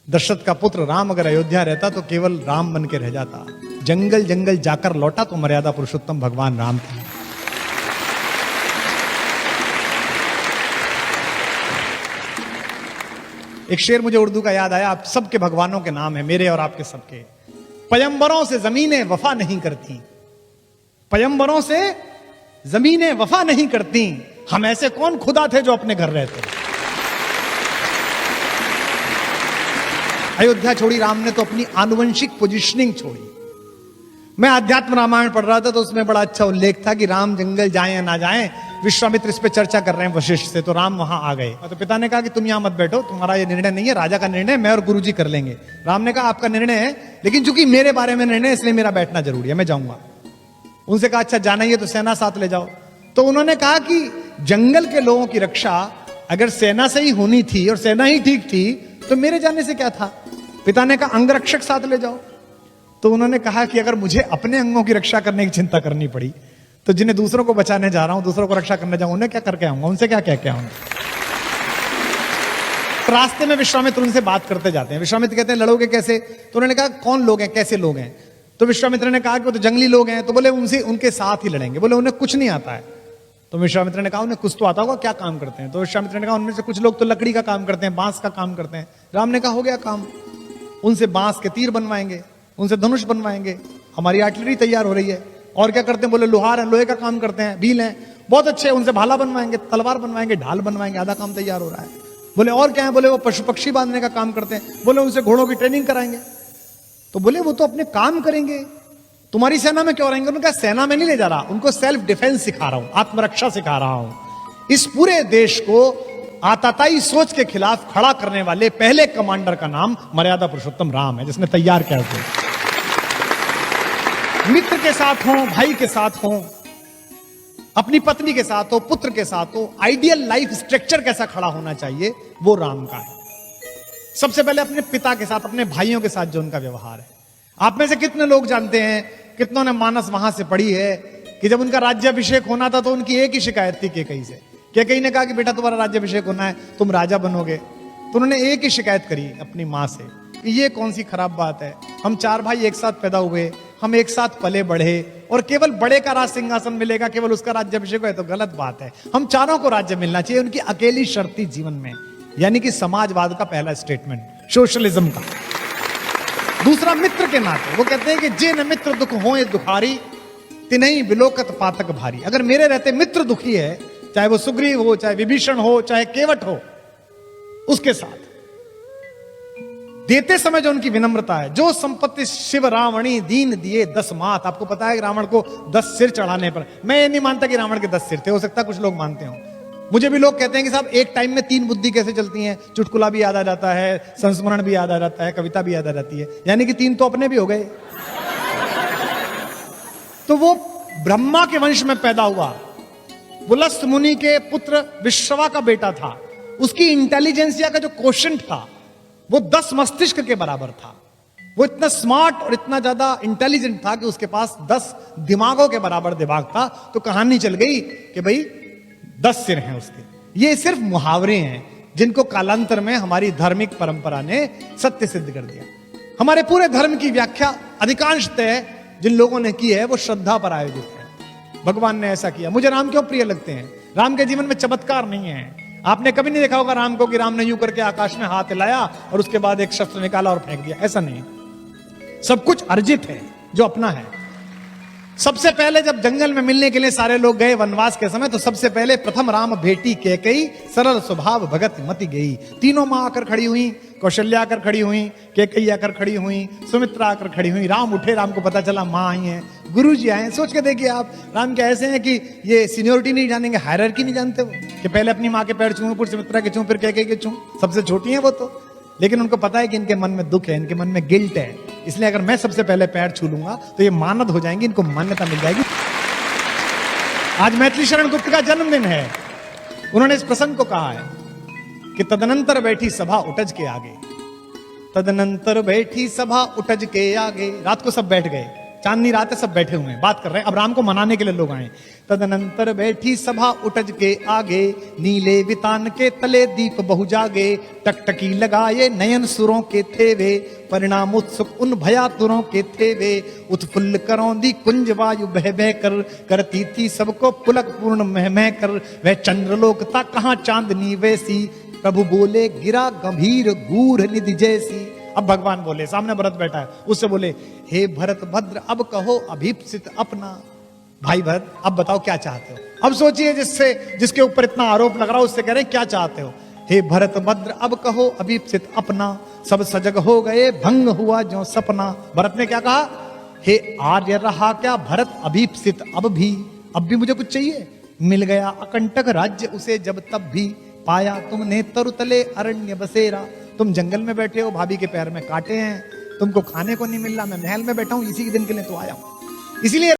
दशरथ का पुत्र राम अगर अयोध्या रहता तो केवल राम बन के रह जाता। जंगल जंगल जाकर लौटा तो मर्यादा पुरुषोत्तम भगवान राम थे। एक शेर मुझे उर्दू का याद आया, आप सबके भगवानों के नाम है, मेरे और आपके सबके। पयंबरों से जमीनें वफा नहीं करती, पयंबरों से जमीनें वफा नहीं करती, हम ऐसे कौन खुदा थे जो अपने घर रहते। अयोध्या छोड़ी राम ने तो अपनी आनुवंशिक पोजिशनिंग छोड़ी। मैं अध्यात्म रामायण पढ़ रहा था तो उसमें बड़ा अच्छा उल्लेख था कि राम जंगल जाएं या ना जाएं, विश्वामित्र इस पे चर्चा कर रहे हैं वशिष्ठ से, तो राम वहां आ गए। तो पिता ने कहा कि तुम यहां मत बैठो, तुम्हारा ये निर्णय नहीं है, राजा का निर्णय मैं और गुरुजी कर लेंगे। राम ने कहा आपका निर्णय है, लेकिन चूंकि मेरे बारे में निर्णय इसलिए मेरा बैठना जरूरी है, मैं जाऊंगा। उनसे कहा अच्छा जाना ही है तो सेना साथ ले जाओ। तो उन्होंने कहा कि जंगल के लोगों की रक्षा अगर सेना से ही होनी थी और सेना ही ठीक थी तो मेरे जाने से क्या था। पिता ने कहा अंगरक्षक साथ ले जाओ। तो उन्होंने कहा कि अगर मुझे अपने अंगों की रक्षा करने की चिंता करनी पड़ी तो जिन्हें दूसरों को बचाने जा रहा हूं, दूसरों को रक्षा करने जाऊंगा, उन्हें क्या करके आऊंगा, उनसे क्या कह के आऊंगा। तो रास्ते में विश्वामित्र उनसे बात करते जाते हैं। विश्वामित्र कहते हैं लड़ोगे कैसे। तो उन्होंने कहा कौन लोग हैं, कैसे लोग हैं। तो विश्वामित्र ने कहा कि वो तो जंगली लोग हैं। तो बोले उनसे उनके साथ ही लड़ेंगे। बोले उन्हें कुछ नहीं आता है। तो विश्वामित्र ने कहा उन्हें कुछ तो आता होगा, क्या काम करते हैं। तो विश्वामित्र ने कहा उनमें से कुछ लोग तो लकड़ी का काम करते हैं, बांस का काम करते हैं। राम ने कहा हो गया काम, उनसे बांस के तीर बनवाएंगे, उनसे धनुष बनवाएंगे, हमारी आर्टिलरी तैयार हो रही है। और क्या करते हैं, बोले लोहार है, लोहे का काम करते हैं, भील हैं, बहुत अच्छे, उनसे भाला बनवाएंगे, तलवार बनवाएंगे, ढाल बनवाएंगे, आधा काम तैयार हो रहा है। बोले और क्या है, बोले वो पशु पक्षी बांधने का काम करते हैं। बोले उनसे घोड़ों की ट्रेनिंग कराएंगे। तो बोले वो तो अपने काम करेंगे, तुम्हारी सेना में क्यों रहेंगे। उन्होंने कहा सेना में नहीं ले जा रहा, उनको सेल्फ डिफेंस सिखा रहा हूं, आत्मरक्षा सिखा रहा हूं। इस पूरे देश को आताताई सोच के खिलाफ खड़ा करने वाले पहले कमांडर का नाम मर्यादा पुरुषोत्तम राम है, जिसने तैयार किया उसे। मित्र के साथ हो, भाई के साथ हो, अपनी पत्नी के साथ हो, पुत्र के साथ हो, आइडियल लाइफ स्ट्रक्चर कैसा खड़ा होना चाहिए वो राम का है। सबसे पहले अपने पिता के साथ, अपने भाइयों के साथ जो उनका व्यवहार है। आप में से कितने लोग जानते हैं, कितनों ने मानस वहां से पढ़ी है कि जब उनका राज्याभिषेक होना था तो उनकी एक ही शिकायत थी कैकेयी से। कैकेयी ने कहा कि बेटा तुम्हारा राज्याभिषेक होना है, तुम राजा बनोगे। तो उन्होंने एक ही शिकायत करी अपनी मां से कि ये कौन सी खराब बात है, हम चार भाई एक साथ पैदा हुए, हम एक साथ पले बढ़े और केवल बड़े का राज सिंहासन मिलेगा, केवल उसका राज्याभिषेक है तो गलत बात है, हम चारों को राज्य मिलना चाहिए। उनकी अकेली शर्त थी जीवन में, यानी कि समाजवाद का पहला स्टेटमेंट, सोशलिज्म का। दूसरा मित्र के नाते वो कहते हैं कि जे न मित्र दुख होए दुखारी, तिनहि बिलोकत पातक भारी। अगर मेरे रहते मित्र दुखी है, चाहे वो सुग्रीव हो, चाहे विभीषण हो, चाहे केवट हो, उसके साथ देते समय जो उनकी विनम्रता है, जो संपत्ति शिव रावणी दीन दिए 10 मात। आपको पता है कि रावण को 10 सिर चढ़ाने पर, मैं ये नहीं मानता कि रावण के 10 सिर थे, हो सकता है कुछ लोग मानते हो। मुझे भी लोग कहते हैं कि साहब एक टाइम में 3 बुद्धि कैसे चलती हैं, चुटकुला भी याद आ जाता है, संस्मरण भी याद आ जाता है, कविता भी याद आ जाती है, यानी कि 3 तो अपने भी हो गए। तो वो ब्रह्मा के वंश में पैदा हुआ, पुलस्त मुनि के पुत्र विश्रवा का बेटा था। उसकी इंटेलिजेंसिया का जो क्वोशंट था वो 10 मस्तिष्क के बराबर था। वो इतना स्मार्ट और इतना ज्यादा इंटेलिजेंट था कि उसके पास 10 दिमागों के बराबर दिमाग था। तो कहानी चल गई कि भाई 10 सिर हैं उसके। ये सिर्फ मुहावरे हैं जिनको कालांतर में हमारी धार्मिक परंपरा ने सत्य सिद्ध कर दिया। हमारे पूरे धर्म की व्याख्या अधिकांशतः जिन लोगों ने की है वो श्रद्धा पर आयोजित है। भगवान ने ऐसा किया। मुझे राम क्यों प्रिय लगते हैं, राम के जीवन में चमत्कार नहीं है। आपने कभी नहीं देखा होगा राम को कि राम ने यूं करके आकाश में हाथ हिलाया और उसके बाद एक शस्त्र निकाला और फेंक दिया, ऐसा नहीं। सब कुछ अर्जित है जो अपना है। सबसे पहले जब जंगल में मिलने के लिए सारे लोग गए वनवास के समय, तो सबसे पहले प्रथम राम भेटी कैकेयी, सरल स्वभाव भगत मति गई। तीनों मां आकर खड़ी हुई, कौशल्या आकर खड़ी हुई, कैकेयी आकर खड़ी हुई, सुमित्रा आकर खड़ी हुई। राम उठे, राम को पता चला मां आई हैं, गुरु जी आए। सोच के देखिए आप, राम क्या ऐसे हैं कि ये सीनियोरिटी नहीं जानेंगे, हायरार्की नहीं जानते वो, कि पहले अपनी मां के पैर छूं, फिर सुमित्रा के छूं, फिर कैकेयी के छूं। सबसे छोटी है वो तो, लेकिन उनको पता है कि इनके मन में दुख है, इनके मन में गिल्ट है, इसलिए अगर मैं सबसे पहले पैर छू लूंगा तो ये मानद हो जाएंगे, इनको मान्यता मिल जाएगी। आज मैथिली शरण गुप्त का जन्मदिन है। उन्होंने इस प्रसंग को कहा है कि तदनंतर बैठी सभा उठज के आगे, तदनंतर बैठी सभा उठज के आगे। रात को सब बैठ गए, चांदनी रात है, सब बैठे हुए हैं, बात कर रहे हैं। अब राम को मनाने के लिए लोग आए। तदनंतर बैठी सभा उठज के आगे, नीले वितान के तले दीप बहु जागे। टकटकी लगाए नयन सुरों के थे वे, परिणाम उत्सुक उन भयातुरों के थे वे। उत्फुल्ल करौंदी कुंज वायु बह बह कर, करती थी सबको पुलक पूर्ण मह मह कर। वह चंद्रलोक था कहाँ चांदनी वैसी, प्रभु बोले गिरा गंभीर गूढ़ निधि जैसी। अब भगवान बोले, सामने भरत बैठा है, उससे बोले, हे भरत भद्र अब कहो अभीप्सित अपना। भाई भरत अब बताओ क्या चाहते हो। अब सोचिए जिसके ऊपर इतना आरोप लग रहा है उससे कह रहे हैं क्या चाहते हो। हे भरत भद्र अब कहो अभीप्सित अपना, सब सजग हो गए भंग हुआ जो सपना। भरत ने क्या कहा, हे आर्य रहा क्या भरत अभीप्सित अब भी मुझे कुछ चाहिए। मिल गया अकंटक राज्य उसे जब तब भी, पाया तुमने तरुतले अरण्य बसेरा। तुम जंगल में बैठे हो, भाभी के पैर में कांटे हैं, तुमको खाने को नहीं मिल रहा, मैं महल में बैठा हूं, इसी के दिन के लिए तो आया हूं। इसीलिए